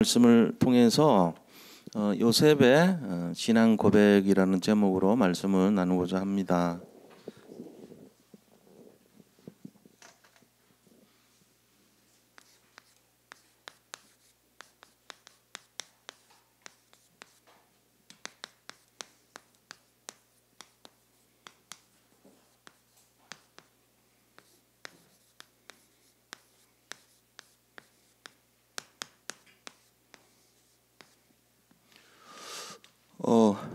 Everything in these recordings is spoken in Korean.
말씀을 통해서 요셉의 신앙 고백이라는 제목으로 말씀을 나누고자 합니다.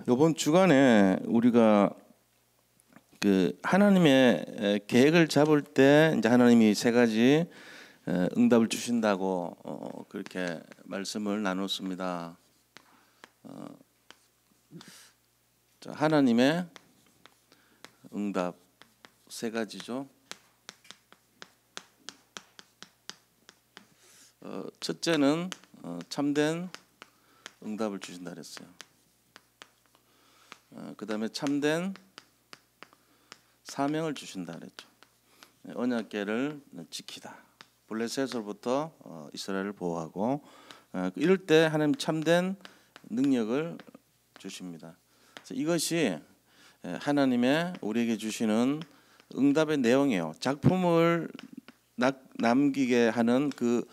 이번 주간에 우리가 그 하나님의 계획을 잡을 때 이제 하나님이 세 가지 응답을 주신다고 그렇게 말씀을 나눴습니다. 하나님의 응답 세 가지죠. 첫째는 참된 응답을 주신다 그랬어요. 그 다음에 참된 사명을 주신다 그랬죠. 언약궤를 지키다. 블레셋으로부터 이스라엘을 보호하고 이럴 때 하나님 참된 능력을 주십니다. 그래서 이것이 하나님의 우리에게 주시는 응답의 내용이에요. 작품을 남기게 하는 그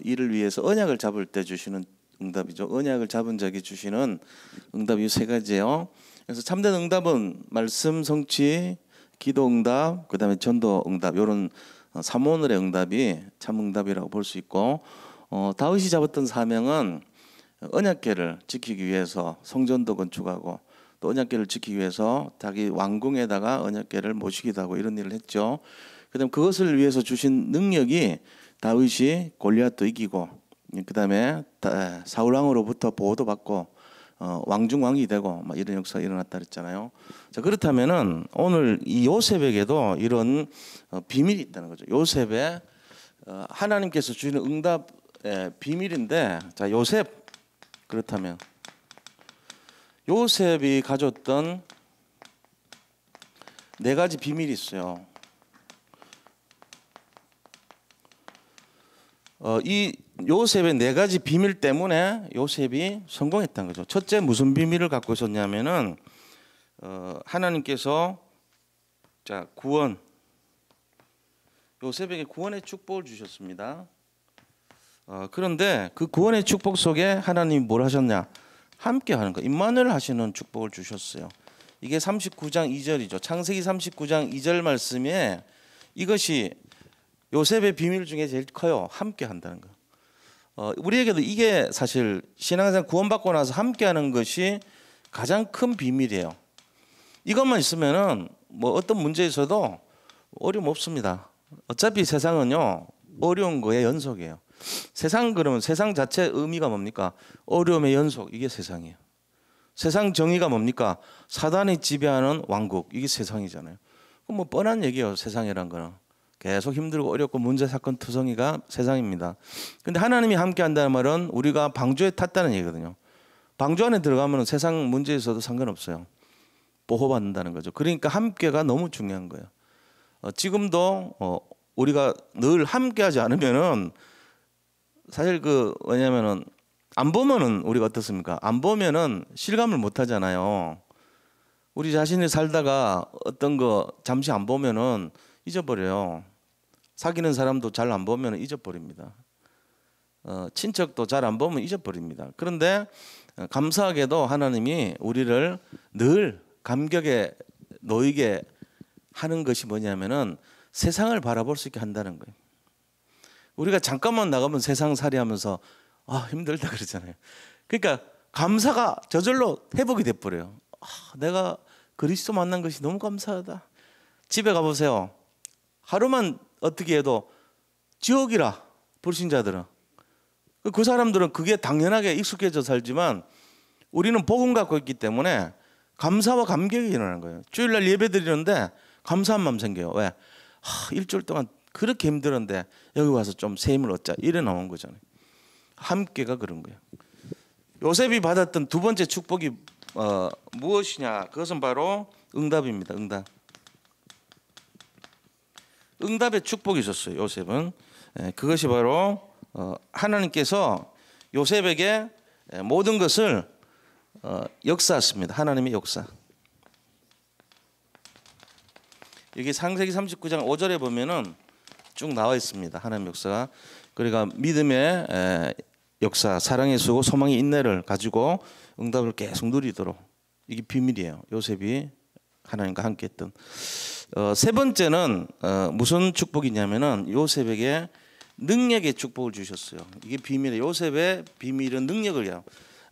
일을 위해서 언약을 잡을 때 주시는 응답이죠. 언약을 잡은 자에게 주시는 응답이 세 가지예요. 그래서 참된 응답은 말씀 성취, 기도 응답, 그다음에 전도 응답 이런 삼원을의 응답이 참 응답이라고 볼 수 있고 다윗이 잡았던 사명은 언약궤를 지키기 위해서 성전도 건축하고 또 언약궤를 지키기 위해서 자기 왕궁에다가 언약궤를 모시기도 하고 이런 일을 했죠. 그다음 그것을 위해서 주신 능력이 다윗이 골리앗도 이기고 그다음에 사울 왕으로부터 보호도 받고 왕중왕이 되고 막 이런 역사가 일어났다 그랬잖아요. 자, 그렇다면은 오늘 이 요셉에게도 이런 비밀이 있다는 거죠. 요셉의 하나님께서 주시는 응답의 비밀인데, 자, 요셉 그렇다면 요셉이 가졌던 네 가지 비밀이 있어요. 이 요셉의 네 가지 비밀 때문에 요셉이 성공했다는 거죠. 첫째 무슨 비밀을 갖고 있었냐면은 하나님께서 구원, 요셉에게 구원의 축복을 주셨습니다. 그런데 그 구원의 축복 속에 하나님이 뭘 하셨냐? 함께 하는 거, 임마누엘 하시는 축복을 주셨어요. 이게 39장 2절이죠. 창세기 39장 2절 말씀에 이것이 요셉의 비밀 중에 제일 커요. 함께 한다는 거. 우리에게도 이게 사실 신앙생활 구원받고 나서 함께하는 것이 가장 큰 비밀이에요. 이것만 있으면은 뭐 어떤 문제에 있어도 어려움 없습니다. 어차피 세상은요 어려운 거의 연속이에요. 세상 그러면 세상 자체 의미가 뭡니까? 어려움의 연속, 이게 세상이에요. 세상 정의가 뭡니까? 사단이 지배하는 왕국, 이게 세상이잖아요. 그럼 뭐 뻔한 얘기예요. 세상이란 거는 계속 힘들고 어렵고 문제 사건 투성이가 세상입니다. 근데 하나님이 함께 한다는 말은 우리가 방주에 탔다는 얘기거든요. 방주 안에 들어가면 세상 문제에 있어도 상관없어요. 보호받는다는 거죠. 그러니까 함께가 너무 중요한 거예요. 지금도 우리가 늘 함께하지 않으면은 사실 왜냐면은 안 보면은 우리가 어떻습니까? 안 보면은 실감을 못 하잖아요. 우리 자신이 살다가 어떤 거 잠시 안 보면은 잊어버려요. 사귀는 사람도 잘 안 보면 잊어버립니다. 친척도 잘 안 보면 잊어버립니다. 그런데 감사하게도 하나님이 우리를 늘 감격에 놓이게 하는 것이 뭐냐면은 세상을 바라볼 수 있게 한다는 거예요. 우리가 잠깐만 나가면 세상살이 하면서 힘들다 그러잖아요. 그러니까 감사가 저절로 회복이 돼버려요. 내가 그리스도 만난 것이 너무 감사하다. 집에 가보세요. 하루만 어떻게 해도 지옥이라 불신자들은 그 사람들은 그게 당연하게 익숙해져 살지만 우리는 복음 갖고 있기 때문에 감사와 감격이 일어나는 거예요. 주일날 예배 드리는데 감사한 마음 생겨요. 왜? 일주일 동안 그렇게 힘들었는데 여기 와서 좀 새 힘을 얻자 이래 나온 거잖아요. 함께가 그런 거예요. 요셉이 받았던 두 번째 축복이 무엇이냐? 그것은 바로 응답입니다. 응답의 축복이 있었어요. 요셉은 그것이 바로 하나님께서 요셉에게 모든 것을 역사했습니다. 하나님의 역사. 여기 창세기 39장 5절에 보면은 쭉 나와 있습니다. 하나님의 역사가. 그러니까 믿음의 역사, 사랑의 수고, 소망의 인내를 가지고 응답을 계속 누리도록, 이게 비밀이에요. 요셉이 하나님과 함께했던. 세 번째는 무슨 축복이냐면은 요셉에게 능력의 축복을 주셨어요. 이게 비밀이에요. 요셉의 비밀은 능력을요.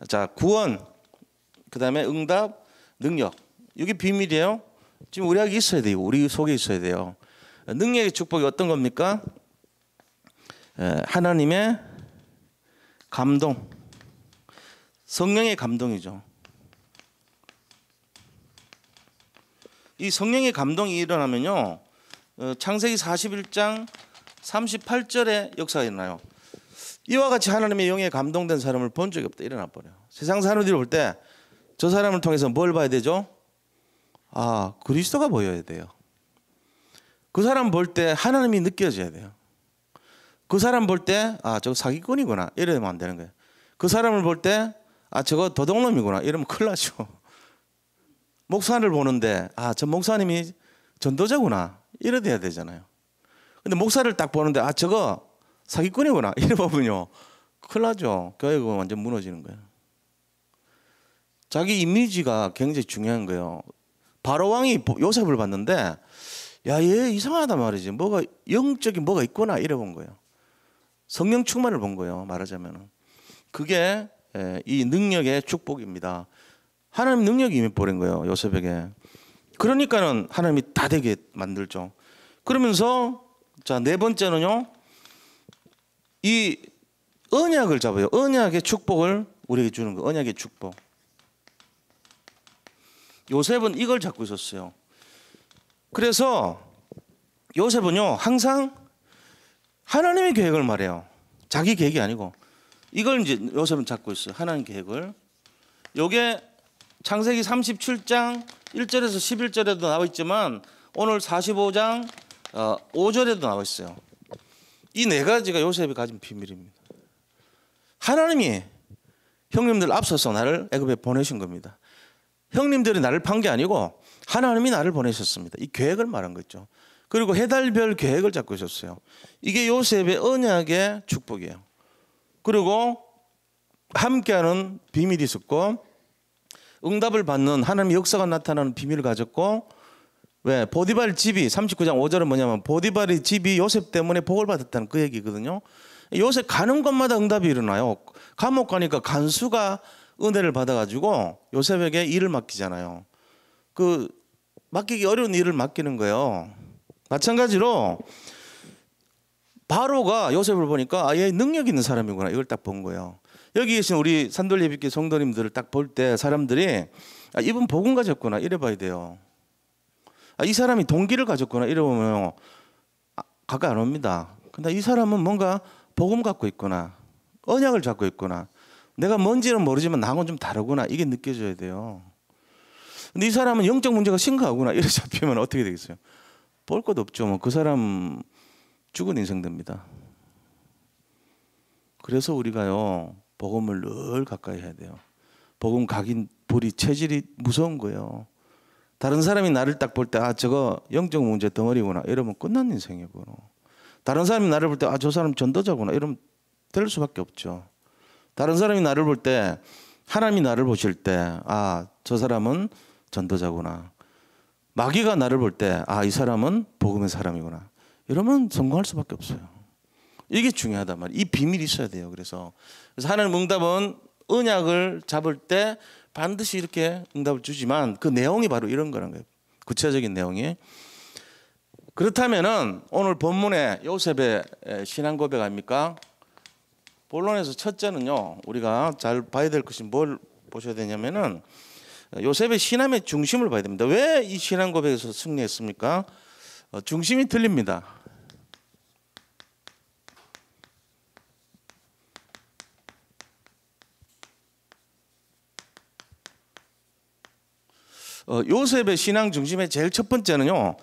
자, 구원, 그 다음에 응답, 능력. 이게 비밀이에요. 지금 우리에게 있어야 돼요. 우리 속에 있어야 돼요. 능력의 축복이 어떤 겁니까? 하나님의 감동, 성령의 감동이죠. 이 성령의 감동이 일어나면요, 창세기 41장 38절에 역사가 일어나요. 이와 같이 하나님의 영에 감동된 사람을 본 적이 없다. 일어나 버려요. 세상 사람들이 볼 때 저 사람을 통해서 뭘 봐야 되죠? 아, 그리스도가 보여야 돼요. 그 사람 볼 때 하나님이 느껴져야 돼요. 그 사람 볼 때 아, 저거 사기꾼이구나 이러면 안 되는 거예요. 그 사람을 볼 때 아, 저거 도둑놈이구나 이러면 큰일 나죠. 목사를 보는데 아, 저 목사님이 전도자구나 이래 돼야 되잖아요. 근데 목사를 딱 보는데 아, 저거 사기꾼이구나 이래 보면요 큰일 나죠. 교회가 완전 무너지는 거예요. 자기 이미지가 굉장히 중요한 거예요. 바로 왕이 요셉을 봤는데 야, 얘 이상하단 말이지. 뭐가 영적인 뭐가 있구나 이래 본 거예요. 성령 충만을 본 거예요. 말하자면 그게 이 능력의 축복입니다. 하나님 능력이 임해 버린 거예요. 요셉에게. 그러니까는 하나님이 다 되게 만들죠. 그러면서 자, 네 번째는요, 이 언약을 잡아요. 언약의 축복을 우리에게 주는 거예요. 언약의 축복. 요셉은 이걸 잡고 있었어요. 그래서 요셉은요 항상 하나님의 계획을 말해요. 자기 계획이 아니고 이걸 이제 요셉은 잡고 있어요. 하나님 계획을. 요게 창세기 37장 1절에서 11절에도 나와 있지만 오늘 45장 5절에도 나와 있어요. 이 네 가지가 요셉이 가진 비밀입니다. 하나님이 형님들 앞서서 나를 애굽에 보내신 겁니다. 형님들이 나를 판 게 아니고 하나님이 나를 보내셨습니다. 이 계획을 말한 거죠. 그리고 해달별 계획을 잡고 있었어요. 이게 요셉의 언약의 축복이에요. 그리고 함께하는 비밀이 있었고 응답을 받는 하나님의 역사가 나타나는 비밀을 가졌고, 왜? 보디발 집이 39장 5절은 뭐냐면 보디발의 집이 요셉 때문에 복을 받았다는 그 얘기거든요. 요셉 가는 곳마다 응답이 일어나요. 감옥 가니까 간수가 은혜를 받아가지고 요셉에게 일을 맡기잖아요. 그 맡기기 어려운 일을 맡기는 거예요. 마찬가지로 바로가 요셉을 보니까 아, 얘 능력 있는 사람이구나 이걸 딱 본 거예요. 여기 계신 우리 산돌예비교 성도님들을 딱 볼 때 사람들이 아, 이분 복음 가졌구나 이래 봐야 돼요. 아, 이 사람이 동기를 가졌구나 이래 보면 가까이 안 옵니다. 근데 이 사람은 뭔가 복음 갖고 있구나, 언약을 잡고 있구나, 내가 뭔지는 모르지만 나하고는 좀 다르구나 이게 느껴져야 돼요. 근데 이 사람은 영적 문제가 심각하구나 이래 잡히면 어떻게 되겠어요? 볼 것 없죠. 뭐 그 사람 죽은 인생 됩니다. 그래서 우리가요 복음을 늘 가까이 해야 돼요. 복음 각인 불이 체질이 무서운 거예요. 다른 사람이 나를 딱 볼 때 아, 저거 영적 문제 덩어리구나 이러면 끝난 인생이고, 다른 사람이 나를 볼 때 아, 저 사람 전도자구나 이러면 될 수밖에 없죠. 다른 사람이 나를 볼 때, 하나님이 나를 보실 때 아, 저 사람은 전도자구나, 마귀가 나를 볼 때 아, 이 사람은 복음의 사람이구나 이러면 성공할 수밖에 없어요. 이게 중요하단 말이에요. 이 비밀이 있어야 돼요. 그래서 하나님 응답은 언약을 잡을 때 반드시 이렇게 응답을 주지만 그 내용이 바로 이런 거란 거예요. 구체적인 내용이. 그렇다면은 오늘 본문의 요셉의 신앙 고백 아닙니까? 본론에서 첫째는요, 우리가 잘 봐야 될 것이 뭘 보셔야 되냐면은 요셉의 신앙의 중심을 봐야 됩니다. 왜 이 신앙 고백에서 승리했습니까? 중심이 틀립니다. 요셉의 신앙 중심의 제일 첫 번째는요,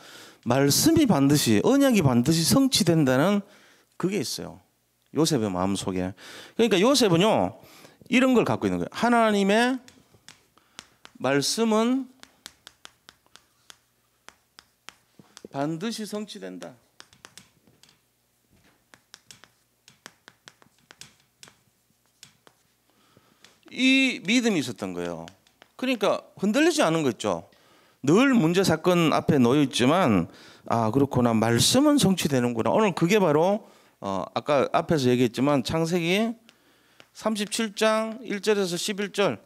말씀이 반드시, 언약이 반드시 성취된다는 그게 있어요. 요셉의 마음 속에. 그러니까 요셉은요 이런 걸 갖고 있는 거예요. 하나님의 말씀은 반드시 성취된다. 이 믿음이 있었던 거예요. 그러니까 흔들리지 않은 거 있죠. 늘 문제 사건 앞에 놓여 있지만 아 그렇구나, 말씀은 성취되는구나. 오늘 그게 바로 아까 앞에서 얘기했지만 창세기 37장 1절에서 11절,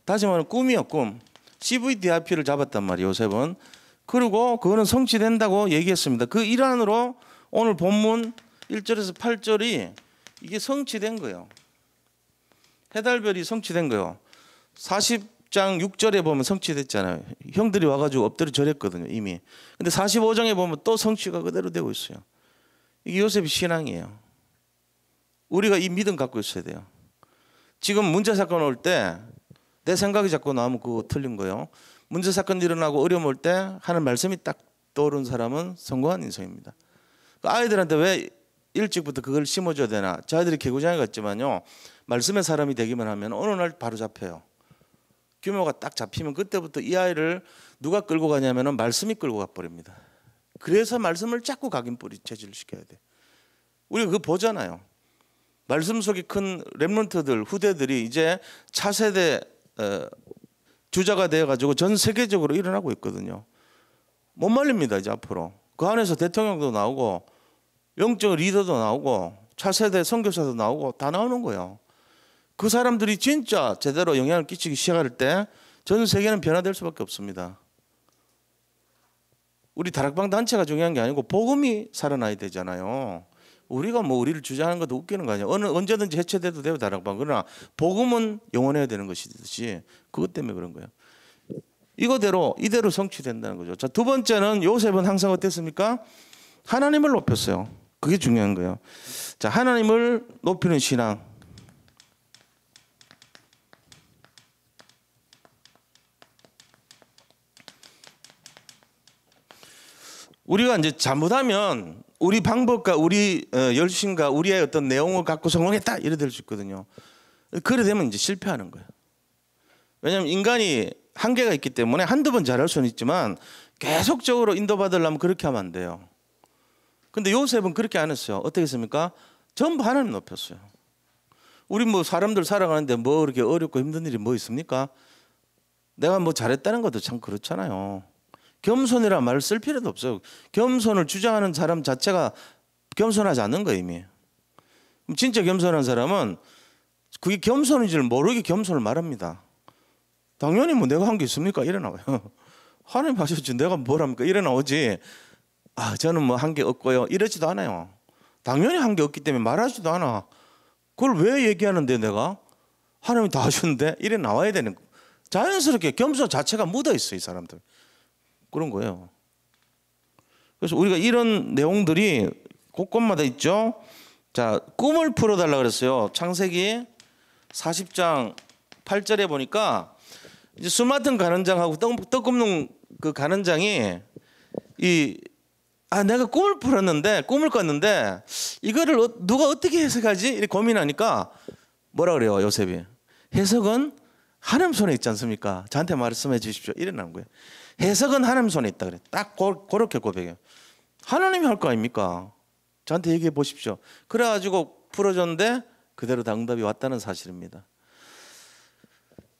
다시 말하면 꿈이요 꿈. CVDIP를 잡았단 말이에요 요셉은. 그리고 그거는 성취된다고 얘기했습니다. 그 일환으로 오늘 본문 1절에서 8절이 이게 성취된 거예요. 해달별이 성취된 거예요. 40장 6절에 보면 성취됐잖아요. 형들이 와가지고 엎드려 절했거든요 이미. 근데 45장에 보면 또 성취가 그대로 되고 있어요. 이게 요셉의 신앙이에요. 우리가 이 믿음 갖고 있어야 돼요. 지금 문제 사건 올 때 내 생각이 자꾸 나오면 그거 틀린 거예요. 문제 사건 일어나고 어려움 올 때 하는 말씀이 딱 떠오른 사람은 성공한 인생입니다. 아이들한테 왜 일찍부터 그걸 심어줘야 되나? 저희들이 개구장에 갔지만요 말씀의 사람이 되기만 하면 어느 날 바로 잡혀요. 규모가 딱 잡히면 그때부터 이 아이를 누가 끌고 가냐면 말씀이 끌고 가버립니다. 그래서 말씀을 자꾸 각인 뿌리 체질을 시켜야 돼. 우리가 그거 보잖아요. 말씀 속에 큰 렘넌트들 후대들이 이제 차세대 주자가 되어가지고 전 세계적으로 일어나고 있거든요. 못 말립니다 이제 앞으로. 그 안에서 대통령도 나오고 영적 리더도 나오고 차세대 선교사도 나오고 다 나오는 거예요. 그 사람들이 진짜 제대로 영향을 끼치기 시작할 때 전 세계는 변화될 수밖에 없습니다. 우리 다락방 단체가 중요한 게 아니고 복음이 살아나야 되잖아요. 우리가 뭐 우리를 주장하는 것도 웃기는 거 아니에요. 언제든지 해체돼도 돼요 다락방. 그러나 복음은 영원해야 되는 것이듯이 그것 때문에 그런 거예요. 이대로 성취된다는 거죠. 자, 두 번째는 요셉은 항상 어땠습니까? 하나님을 높였어요. 그게 중요한 거예요. 자, 하나님을 높이는 신앙. 우리가 이제 잘못하면 우리 방법과 우리 열심과 우리의 어떤 내용을 갖고 성공했다 이래 될 수 있거든요. 그래 되면 이제 실패하는 거예요. 왜냐하면 인간이 한계가 있기 때문에 한두 번 잘할 수는 있지만 계속적으로 인도받으려면 그렇게 하면 안 돼요. 근데 요셉은 그렇게 안 했어요. 어떻게 했습니까? 전부 하나님 높였어요. 우리 뭐 사람들 살아가는데 뭐 그렇게 어렵고 힘든 일이 뭐 있습니까? 내가 뭐 잘했다는 것도 참 그렇잖아요. 겸손이란 말을 쓸 필요도 없어요. 겸손을 주장하는 사람 자체가 겸손하지 않는 거예요 이미. 진짜 겸손한 사람은 그게 겸손인지를 모르게 겸손을 말합니다. 당연히 뭐 내가 한 게 있습니까? 이래 나와요. 하나님 하셨지 내가 뭘 합니까? 이래 나오지. 아 저는 뭐 한 게 없고요 이러지도 않아요. 당연히 한 게 없기 때문에 말하지도 않아. 그걸 왜 얘기하는데 내가? 하나님이 다 하셨는데 이래 나와야 되는 거. 자연스럽게 겸손 자체가 묻어 있어 이 사람들. 그런 거예요. 그래서 우리가 이런 내용들이 곳곳마다 있죠. 자, 꿈을 풀어달라 그랬어요. 창세기 40장 8절에 보니까 이제 술 맡은 가는장하고 떡 굽는 그 가는장이 내가 꿈을 풀었는데 꿈을 꿨는데 이거를 누가 어떻게 해석하지? 이렇게 고민하니까 뭐라 그래요 요셉이? 해석은 하나님 손에 있지 않습니까? 저한테 말씀해 주십시오. 이러는 거예요. 해석은 하나님 손에 있다 그래. 딱 그렇게 고백해요. 하나님이 할 거 아닙니까? 저한테 얘기해 보십시오. 그래가지고 풀어줬는데 그대로 다 응답이 왔다는 사실입니다.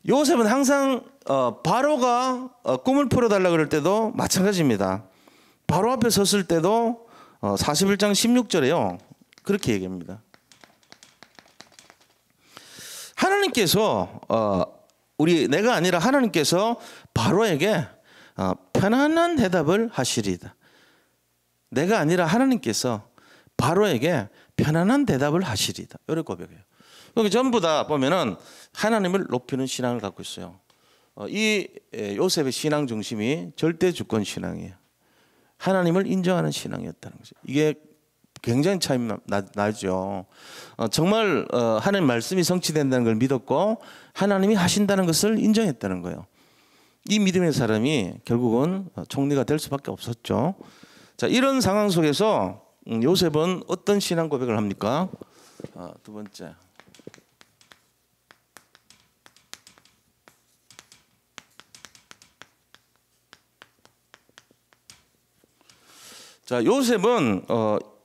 요셉은 항상 바로가 꿈을 풀어달라 그럴 때도 마찬가지입니다. 바로 앞에 섰을 때도 41장 16절에요. 그렇게 얘기합니다. 하나님께서 내가 아니라 하나님께서 바로에게 편안한 대답을 하시리이다. 내가 아니라 하나님께서 바로에게 편안한 대답을 하시리이다. 이렇게 고백해요. 여기 전부 다 보면은 하나님을 높이는 신앙을 갖고 있어요. 이 요셉의 신앙 중심이 절대 주권 신앙이에요. 하나님을 인정하는 신앙이었다는 거죠. 이게 굉장히 차이 나죠. 정말 하나님 말씀이 성취된다는 걸 믿었고 하나님이 하신다는 것을 인정했다는 거예요. 이 믿음의 사람이 결국은 총리가 될 수밖에 없었죠. 자, 이런 상황 속에서 요셉은 어떤 신앙 고백을 합니까? 두 번째. 자, 요셉은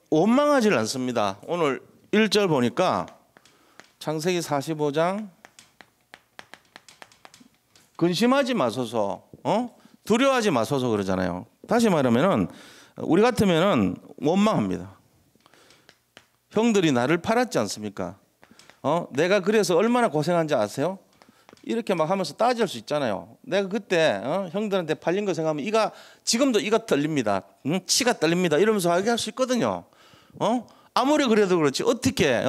원망하지 않습니다. 오늘 1절 보니까 창세기 45장 근심하지 마소서, 두려워하지 마소서 그러잖아요. 다시 말하면은 우리 같으면은 원망합니다. 형들이 나를 팔았지 않습니까? 내가 그래서 얼마나 고생한지 아세요? 이렇게 막 하면서 따질 수 있잖아요. 내가 그때 형들한테 팔린 거 생각하면 지금도 이가 떨립니다. 치가 떨립니다. 이러면서 얘기할 수 있거든요. 아무리 그래도 그렇지 어떻게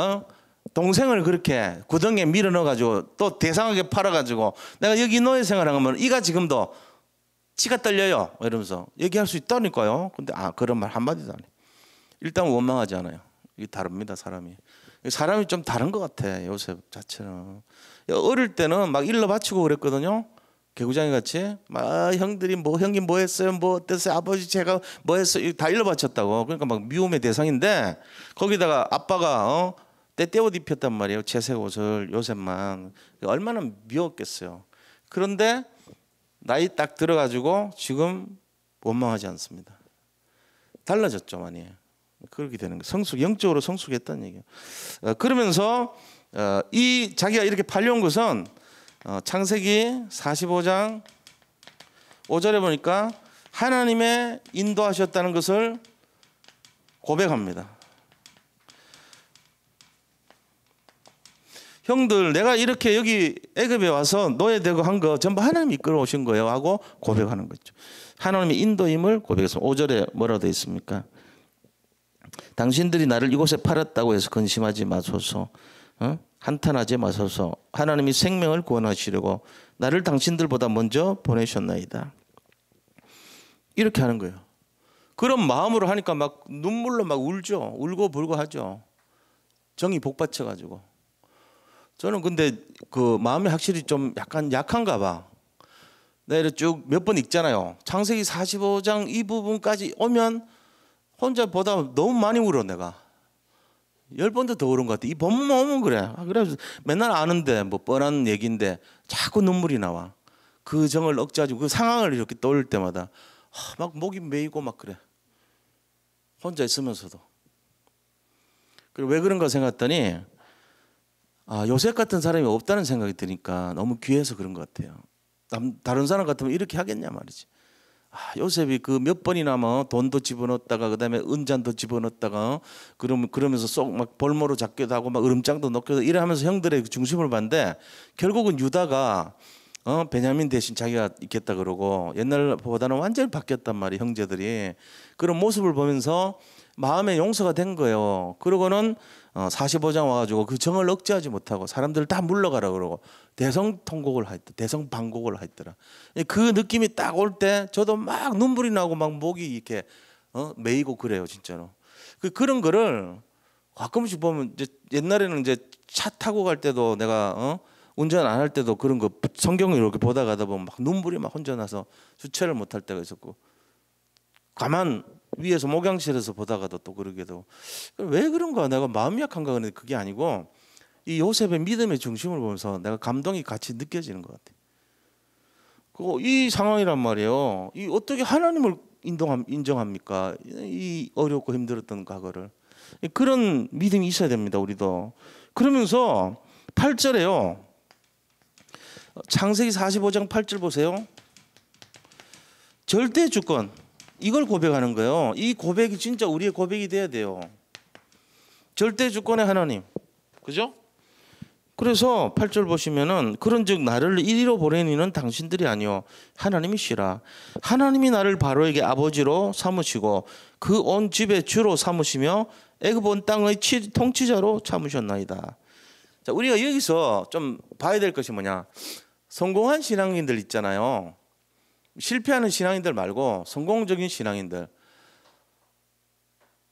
동생을 그렇게 구덩이에 밀어 넣어가지고 또 대상하게 팔아가지고 내가 여기 노예 생활하면 이가 지금도 치가 떨려요. 이러면서 얘기할 수 있다니까요. 근데 그런 말 한마디도 안 해. 일단 원망하지 않아요. 이게 다릅니다. 사람이 좀 다른 것 같아. 요셉 자체는 어릴 때는 막 일러 바치고 그랬거든요. 개구장이 같이 막 형들이 형님 뭐 했어요, 뭐 어땠어요, 아버지 제가 뭐 했어요, 다 일러 바쳤다고. 그러니까 막 미움의 대상인데 거기다가 아빠가 때때옷 입혔단 말이에요. 채색 옷을 요셉만. 얼마나 미웠겠어요. 그런데 나이 딱 들어가지고 지금 원망하지 않습니다. 달라졌죠, 많이. 그렇게 되는 거예요. 영적으로 성숙했다는 얘기예요. 그러면서 이 자기가 이렇게 팔려온 것은 창세기 45장 5절에 보니까 하나님의 인도하셨다는 것을 고백합니다. 형들, 내가 이렇게 여기 애굽에 와서 노예되고 한 거 전부 하나님이 이끌어 오신 거예요 하고 고백하는 거죠. 하나님의 인도임을 고백해서 5절에 뭐라고 되어 있습니까? 당신들이 나를 이곳에 팔았다고 해서 근심하지 마소서, 한탄하지 마소서. 하나님이 생명을 구원하시려고 나를 당신들보다 먼저 보내셨나이다. 이렇게 하는 거예요. 그런 마음으로 하니까 막 눈물로 막 울죠. 울고 불고 하죠. 정이 복받쳐가지고. 저는 근데 그 마음이 확실히 좀 약간 약한가 봐. 내가 쭉 몇 번 읽잖아요. 창세기 45장 이 부분까지 오면 혼자 보다 너무 많이 울어. 내가 10번도 더 울은 것 같아. 이 본문만 오면 그래. 그래서 맨날 아는데 뭐 뻔한 얘기인데 자꾸 눈물이 나와. 그 정을 억제하고 그 상황을 이렇게 떠올 때마다 막 목이 메이고 막 그래. 혼자 있으면서도. 그리고 왜 그런가 생각했더니 요셉 같은 사람이 없다는 생각이 드니까 너무 귀해서 그런 것 같아요. 다른 사람 같으면 이렇게 하겠냐 말이지. 요셉이 그 몇 번이나 뭐 돈도 집어넣었다가 그다음에 은잔도 집어넣었다가 그러면서 쏙 막 볼모로 잡기도 하고 막 으름장도 넣기도 이래 하면서 형들의 중심을 봤는데 결국은 유다가 베냐민 대신 자기가 있겠다 그러고 옛날보다는 완전히 바뀌었단 말이에요. 형제들이 그런 모습을 보면서 마음의 용서가 된 거예요. 그러고는 45장 와가지고 그 정을 억제하지 못하고 사람들 다 물러가라 그러고 대성통곡을 했더라. 대성방곡을 했더라. 그 느낌이 딱 올 때 저도 막 눈물이 나고 막 목이 이렇게 메이고 그래요, 진짜로. 그런 거를 가끔씩 보면 이제 옛날에는 이제 차 타고 갈 때도 내가 운전 안 할 때도 그런 거 성경을 이렇게 보다 가다 보면 막 눈물이 막 혼자 나서 주체를 못할 때가 있었고 가만 위에서 목양실에서 보다가도 또 그러게도 왜 그런가 내가 마음이 약한가 그런데 그게 아니고 이 요셉의 믿음의 중심을 보면서 내가 감동이 같이 느껴지는 것 같아. 그리고 이 상황이란 말이에요. 이 어떻게 하나님을 인정합니까? 이 어렵고 힘들었던 과거를. 그런 믿음이 있어야 됩니다. 우리도. 그러면서 8절에요. 창세기 45장 8절 보세요. 절대 주권. 이걸 고백하는 거예요. 이 고백이 진짜 우리의 고백이 돼야 돼요. 절대 주권의 하나님. 그죠? 그래서 8절 보시면은 그런즉 나를 이리로 보내니는 당신들이 아니요 하나님이시라. 하나님이 나를 바로에게 아버지로 삼으시고 그 온 집의 주로 삼으시며 애굽 온 땅의 통치자로 삼으셨나이다. 자, 우리가 여기서 좀 봐야 될 것이 뭐냐? 성공한 신앙인들 있잖아요. 실패하는 신앙인들 말고 성공적인 신앙인들.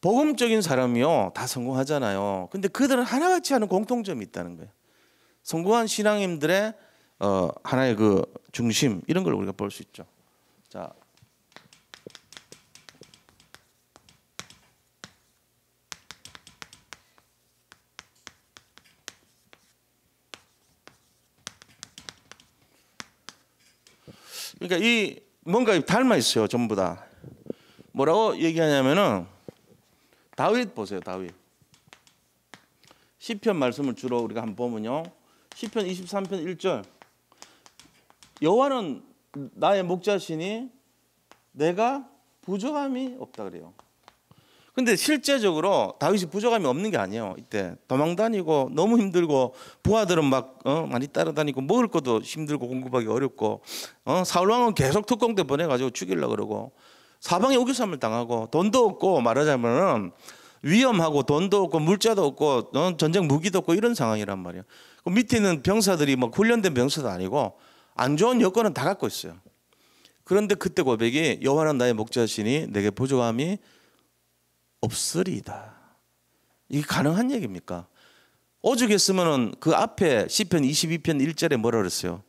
복음적인 사람이요 다 성공하잖아요. 근데 그들은 하나같이 하는 공통점이 있다는 거예요. 성공한 신앙인들의 하나의 그 중심 이런 걸 우리가 볼 수 있죠. 자, 그러니까 이 뭔가 닮아 있어요. 전부 다. 뭐라고 얘기하냐면은 다윗 보세요. 다윗. 시편 말씀을 주로 우리가 한번 보면요. 시편 23편 1절. 여호와는 나의 목자시니 내가 부족함이 없다 그래요. 근데 실제적으로 다윗이 부족함이 없는 게 아니에요. 이때 도망 다니고 너무 힘들고 부하들은 막 많이 따라다니고 먹을 것도 힘들고 공급하기 어렵고 사울 왕은 계속 특공대 보내가지고 죽이려고 그러고 사방에 우겨쌈을 당하고 돈도 없고 말하자면은 위험하고 돈도 없고 물자도 없고 전쟁 무기도 없고 이런 상황이란 말이에요. 그 밑에 있는 병사들이 뭐 훈련된 병사도 아니고 안 좋은 여건은 다 갖고 있어요. 그런데 그때 고백이 여호와는 나의 목자시니 내게 부족함이 없으리이다. 이게 가능한 얘기입니까? 오죽했으면은 그 앞에 시편 22편 1절에 뭐라 그랬어요?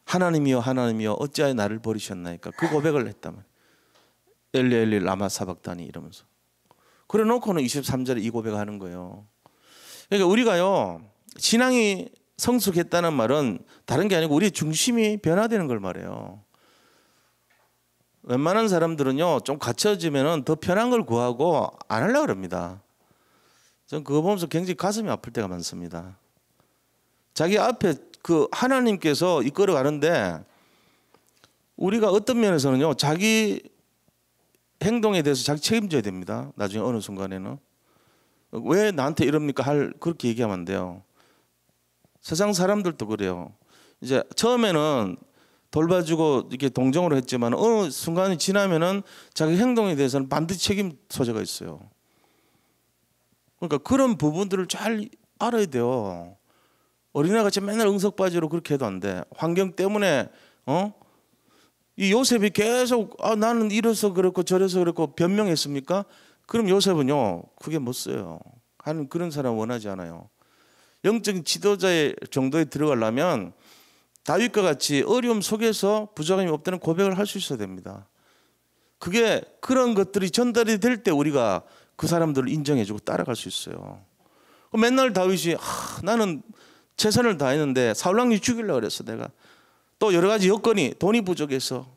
하나님이여 하나님이여 어찌하여 나를 버리셨나이까? 그 고백을 했다면 엘리 엘리 라마 사박다니 이러면서 그래 놓고는 23절에 이 고백을 하는 거예요. 그러니까 우리가요 신앙이 성숙했다는 말은 다른 게 아니고 우리 중심이 변화되는 걸 말해요. 웬만한 사람들은요 좀 갇혀지면은 더 편한 걸 구하고 안 하려고 그럽니다. 전 그거 보면서 굉장히 가슴이 아플 때가 많습니다. 자기 앞에 그 하나님께서 이끌어 가는데 우리가 어떤 면에서는요 자기 행동에 대해서 자기 책임져야 됩니다. 나중에 어느 순간에는 왜 나한테 이럽니까 그렇게 얘기하면 안 돼요. 세상 사람들도 그래요. 이제 처음에는 돌봐주고 이렇게 동정으로 했지만 어느 순간이 지나면은 자기 행동에 대해서는 반드시 책임 소재가 있어요. 그러니까 그런 부분들을 잘 알아야 돼요. 어린애같이 맨날 응석바지로 그렇게 해도 안 돼. 환경 때문에 이 요셉이 계속 나는 이래서 그렇고 저래서 그렇고 변명했습니까? 그럼 요셉은요 그게 못 써요. 하는 그런 사람 원하지 않아요. 영적인 지도자의 정도에 들어가려면 다윗과 같이 어려움 속에서 부족함이 없다는 고백을 할 수 있어야 됩니다. 그게 그런 것들이 전달이 될 때 우리가 그 사람들을 인정해주고 따라갈 수 있어요. 맨날 다윗이 나는 최선을 다했는데 사울 왕이 죽이려고 그랬어 내가. 또 여러 가지 여건이 돈이 부족해서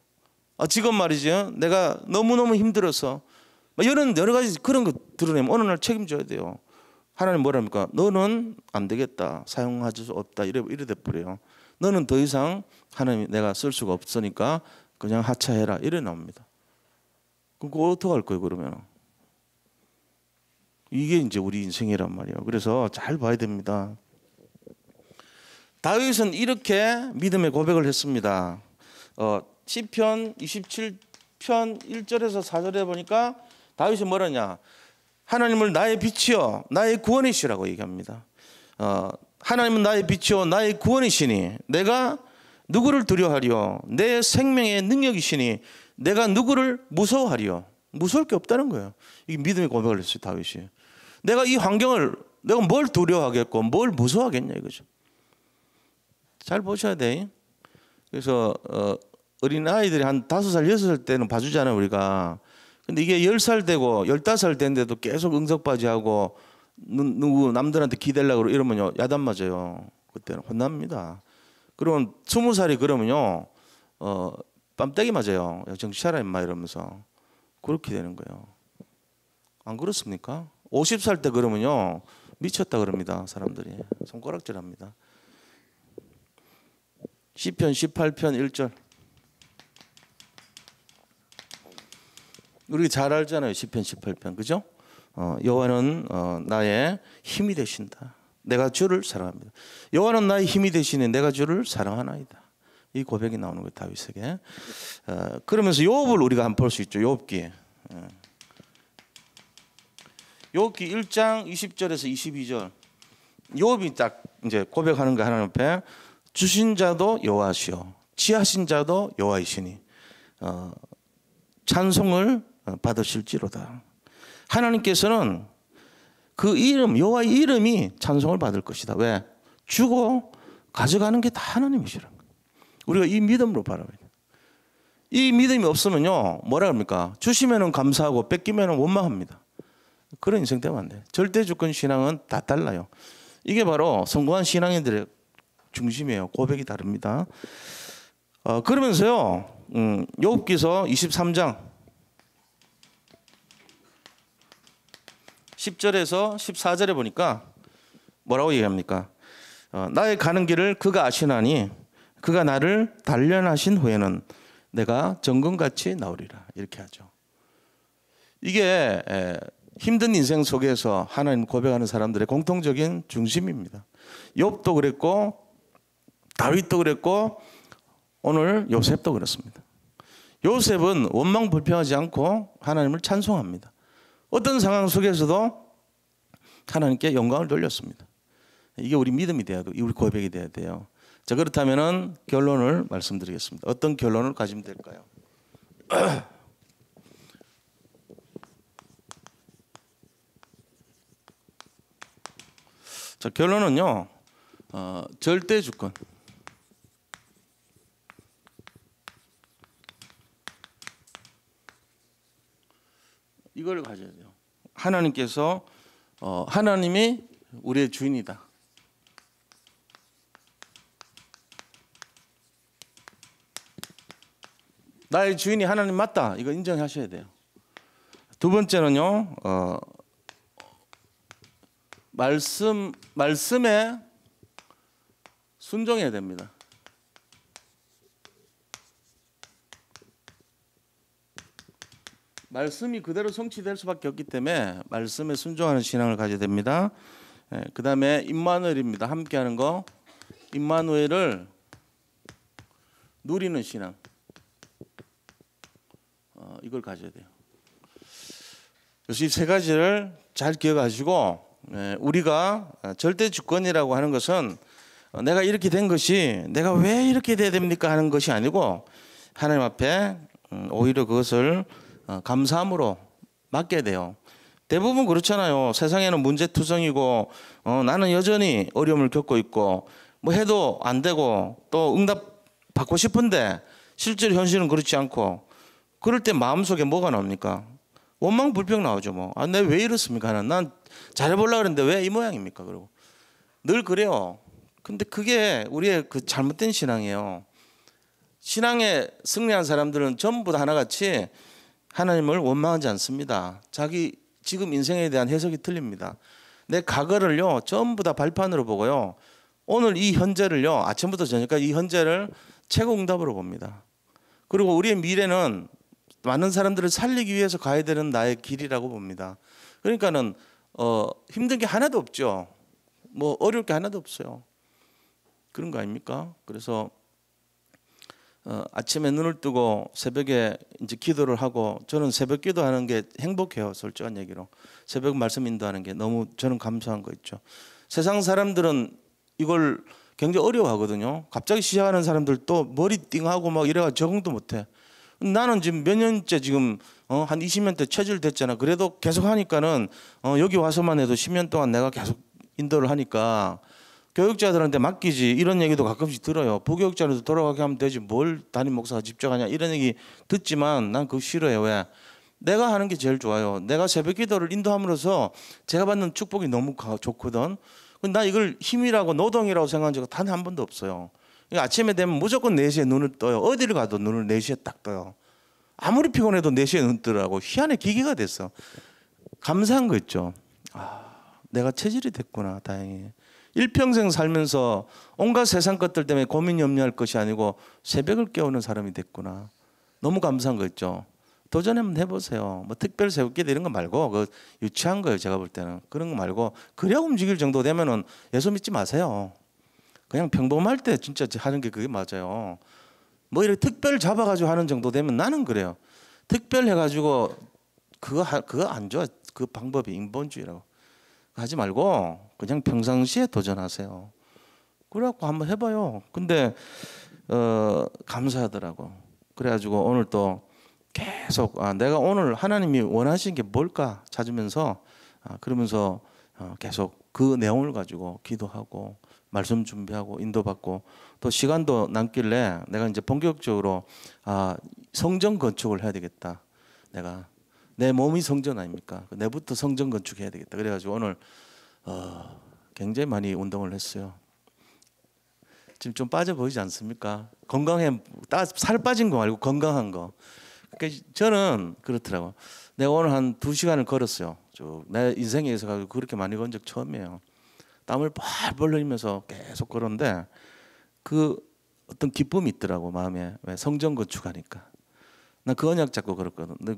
지금 말이죠 내가 너무너무 힘들어서 이런 여러 가지 그런 거 드러내면 어느 날 책임져야 돼요. 하나님 뭐랍니까? 너는 안 되겠다. 사용할 수 없다. 이래 돼버려요. 너는 더 이상 하나님 내가 쓸 수가 없으니까 그냥 하차해라. 이래 나옵니다. 그거 어떻게 할 거예요 그러면? 이게 이제 우리 인생이란 말이에요. 그래서 잘 봐야 됩니다. 다윗은 이렇게 믿음의 고백을 했습니다. 시편 27편 1절에서 4절에 보니까 다윗이 뭐라냐? 하나님을 나의 빛이요 나의 구원이시라고 얘기합니다. 하나님은 나의 빛이요 나의 구원이시니 내가 누구를 두려워하리요? 내 생명의 능력이시니 내가 누구를 무서워하리요? 무서울 게 없다는 거예요. 이게 믿음의 고백을 했어요 다윗이. 내가 이 환경을 내가 뭘 두려워하겠고 뭘 무서워하겠냐 이거죠. 잘 보셔야 돼. 그래서 어린 아이들이 한 5살 6살 때는 봐주잖아요 우리가. 근데 이게 10살 되고 15살 됐는데도 계속 응석바지하고 누구 남들한테 기대려고 이러면요 야단 맞아요. 그때는 혼납니다. 그러면 20살이 그러면요 뺨때기 맞아요. 정신 차려 임마 이러면서 그렇게 되는 거예요. 안 그렇습니까? 50살 때 그러면요 미쳤다 그럽니다. 사람들이 손가락질합니다. 시편 18편 1절 우리 잘 알잖아요. 시편 18편 그죠? 여호와는 나의 힘이 되신다. 내가 주를 사랑합니다. 여호와는 나의 힘이 되시니 내가 주를 사랑하나이다. 이 고백이 나오는 거예요 다윗에게. 그러면서 욥을 우리가 한번 볼 수 있죠. 욥기 1장 20절에서 22절. 욥이 딱 이제 고백하는 거 하나님 앞에 주신 자도 여호와시요 지하신 자도 여호와이시니 찬송을 받으실지로다. 하나님께서는 그 이름 여호와의 이름이 찬송을 받을 것이다. 왜? 주고 가져가는 게 다 하나님이시라는 거예요. 우리가 이 믿음으로 바라봐야 돼요. 이 믿음이 없으면요 뭐라 합니까? 주시면은 감사하고 뺏기면은 원망합니다. 그런 인생 되면 안 돼. 절대 주권 신앙은 다 달라요. 이게 바로 성공한 신앙인들의 중심이에요. 고백이 다릅니다. 그러면서요. 욥기서 23장 10절에서 14절에 보니까 뭐라고 얘기합니까? 나의 가는 길을 그가 아시나니 그가 나를 단련하신 후에는 내가 정금같이 나오리라. 이렇게 하죠. 이게 힘든 인생 속에서 하나님 고백하는 사람들의 공통적인 중심입니다. 욥도 그랬고 다윗도 그랬고 오늘 요셉도 그렇습니다. 요셉은 원망 불평하지 않고 하나님을 찬송합니다. 어떤 상황 속에서도 하나님께 영광을 돌렸습니다. 이게 우리 믿음이 돼야 돼요. 우리 고백이 돼야 돼요. 자, 그렇다면은 결론을 말씀드리겠습니다. 어떤 결론을 가지면 될까요? 자, 결론은요. 절대 주권. 이걸 가져야 돼요. 하나님께서 하나님이 우리의 주인이다. 나의 주인이 하나님 맞다. 이거 인정하셔야 돼요. 두 번째는요. 말씀에 순종해야 됩니다. 말씀이 그대로 성취될 수밖에 없기 때문에 말씀에 순종하는 신앙을 가져야 됩니다. 그 다음에 임마누엘입니다. 함께하는 거. 임마누엘을 누리는 신앙. 이걸 가져야 돼요. 그래서 이 세 가지를 잘 기억하시고 우리가 절대 주권이라고 하는 것은 내가 이렇게 된 것이 내가 왜 이렇게 돼야 됩니까 하는 것이 아니고 하나님 앞에 오히려 그것을 감사함으로 맡게 돼요. 대부분 그렇잖아요. 세상에는 문제투성이고 나는 여전히 어려움을 겪고 있고 뭐 해도 안 되고 또 응답 받고 싶은데 실제로 현실은 그렇지 않고 그럴 때 마음속에 뭐가 나옵니까? 원망 불평 나오죠. 뭐. 내 왜 이렇습니까? 난 잘해보려고 그랬는데 왜 이 모양입니까? 그리고 늘 그래요. 근데 그게 우리의 그 잘못된 신앙이에요. 신앙에 승리한 사람들은 전부 다 하나같이 하나님을 원망하지 않습니다. 자기 지금 인생에 대한 해석이 틀립니다. 내 과거를요 전부 다 발판으로 보고요. 오늘 이 현재를요 아침부터 저녁까지 이 현재를 최고 응답으로 봅니다. 그리고 우리의 미래는 많은 사람들을 살리기 위해서 가야 되는 나의 길이라고 봅니다. 그러니까는 힘든 게 하나도 없죠. 뭐 어려울 게 하나도 없어요. 그런 거 아닙니까? 그래서 아침에 눈을 뜨고 새벽에 이제 기도를 하고 저는 새벽 기도하는 게 행복해요. 솔직한 얘기로 새벽 말씀 인도하는 게 너무 저는 감사한 거 있죠. 세상 사람들은 이걸 굉장히 어려워하거든요. 갑자기 시작하는 사람들도 머리 띵하고 막 이래가 적응도 못해. 나는 지금 몇 년째 지금 한 20년대 체질 됐잖아. 그래도 계속 하니까는 여기 와서만 해도 10년 동안 내가 계속 인도를 하니까 교육자들한테 맡기지 이런 얘기도 가끔씩 들어요. 부교육자들도 돌아가게 하면 되지 뭘 담임 목사가 직접 하냐 이런 얘기 듣지만 난 그거 싫어요. 왜? 내가 하는 게 제일 좋아요. 내가 새벽 기도를 인도함으로써 제가 받는 축복이 너무 좋거든. 나 이걸 힘이라고 노동이라고 생각한 적은 단 한 번도 없어요. 아침에 되면 무조건 4시에 눈을 떠요. 어디를 가도 눈을 4시에 딱 떠요. 아무리 피곤해도 4시에 눈 뜨라고 희한의 기계가 됐어. 감사한 거 있죠. 내가 체질이 됐구나. 다행히. 일평생 살면서 온갖 세상 것들 때문에 고민 염려할 것이 아니고 새벽을 깨우는 사람이 됐구나. 너무 감사한 거 있죠. 도전 한번 해보세요. 뭐 특별 새벽기도 이런 거 말고 그 유치한 거예요. 제가 볼 때는 그런 거 말고 그래 움직일 정도 되면은 예수 믿지 마세요. 그냥 평범할 때 진짜 하는 게 그게 맞아요. 뭐 이렇게 특별 잡아가지고 하는 정도 되면 나는 그래요. 특별 해가지고 그거 안 좋아. 그 방법이 인본주의라고 하지 말고 그냥 평상시에 도전하세요. 그래갖고 한번 해봐요. 근데 감사하더라고. 그래가지고 오늘 또 계속 내가 오늘 하나님이 원하시는 게 뭘까 찾으면서 그러면서 계속 그 내용을 가지고 기도하고 말씀 준비하고 인도받고 또 시간도 남길래 내가 이제 본격적으로 성전 건축을 해야 되겠다. 내가 내 몸이 성전 아닙니까? 내부터 성전 건축해야 되겠다. 그래가지고 오늘 굉장히 많이 운동을 했어요. 지금 좀 빠져 보이지 않습니까? 건강해 살 빠진 거 말고 건강한 거. 그러니까 저는 그렇더라고. 내가 오늘 한 2시간을 걸었어요. 내 인생에서 가지고 그렇게 많이 건 적 처음이에요. 땀을 뻘뻘 흘리면서 계속 걸었는데 그 어떤 기쁨이 있더라고 마음에. 왜 성전 건축하니까. 나 그 언약 잡고 걸었거든. 근데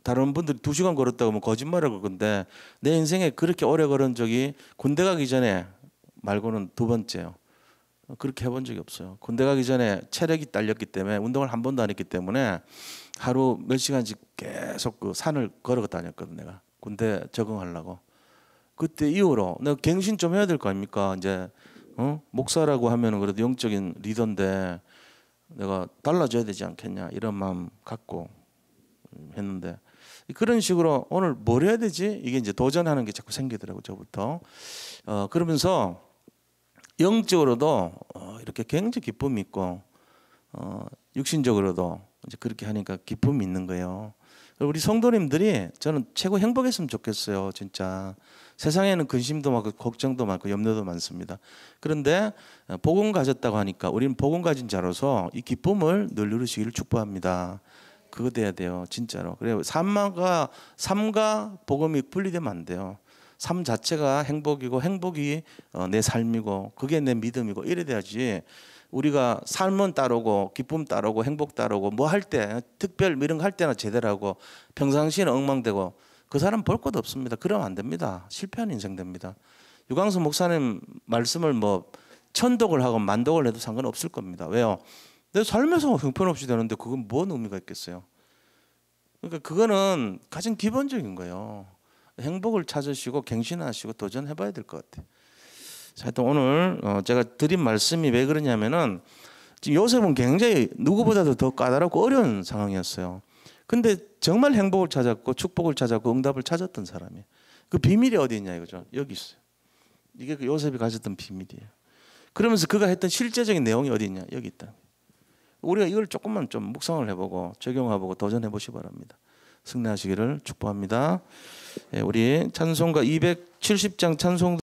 다른 분들이 2시간 걸었다고 하면 거짓말을 걸 건데 내 인생에 그렇게 오래 걸은 적이 군대 가기 전에 말고는 2번째요. 그렇게 해본 적이 없어요. 군대 가기 전에 체력이 딸렸기 때문에 운동을 한 번도 안 했기 때문에 하루 몇 시간씩 계속 그 산을 걸어 다녔거든 내가. 군대 적응하려고. 그때 이후로 내가 갱신 좀 해야 될 거 아닙니까? 이제 목사라고 하면은 그래도 영적인 리더인데 내가 달라져야 되지 않겠냐 이런 마음 갖고 했는데 그런 식으로 오늘 뭘 해야 되지? 이게 이제 도전하는 게 자꾸 생기더라고 저부터. 그러면서 영적으로도 이렇게 굉장히 기쁨이 있고 육신적으로도 이제 그렇게 하니까 기쁨이 있는 거예요. 우리 성도님들이 저는 최고 행복했으면 좋겠어요. 진짜 세상에는 근심도 많고 걱정도 많고 염려도 많습니다. 그런데 복음 가졌다고 하니까 우리는 복음 가진 자로서 이 기쁨을 늘 누리시기를 축복합니다. 그거 돼야 돼요. 진짜로. 그래요. 삶과 복음이 분리되면 안 돼요. 삶 자체가 행복이고 행복이 내 삶이고 그게 내 믿음이고 이래 돼야지. 우리가 삶은 따르고 기쁨 따르고 행복 따르고 뭐 할 때 특별 이런 거 할 때나 제대로 하고 평상시에는 엉망되고 그 사람 볼 것도 없습니다. 그러면 안 됩니다. 실패한 인생 됩니다. 유광수 목사님 말씀을 뭐 1000독을 하고 10,000독을 해도 상관없을 겁니다. 왜요? 내 삶에서 형편없이 되는데 그건 뭔 의미가 있겠어요? 그러니까 그거는 가장 기본적인 거예요. 행복을 찾으시고 갱신하시고 도전해봐야 될 것 같아요. 자, 하여튼 오늘 제가 드린 말씀이 왜 그러냐면은 지금 요셉은 굉장히 누구보다도 더 까다롭고 어려운 상황이었어요. 근데 정말 행복을 찾았고 축복을 찾았고 응답을 찾았던 사람이에요. 그 비밀이 어디 있냐 이거죠. 여기 있어요. 이게 그 요셉이 가졌던 비밀이에요. 그러면서 그가 했던 실제적인 내용이 어디 있냐 여기 있다. 우리가 이걸 조금만 좀 묵상을 해보고 적용해보고 도전해보시기 바랍니다. 승리하시기를 축복합니다. 우리 찬송가 270장 찬송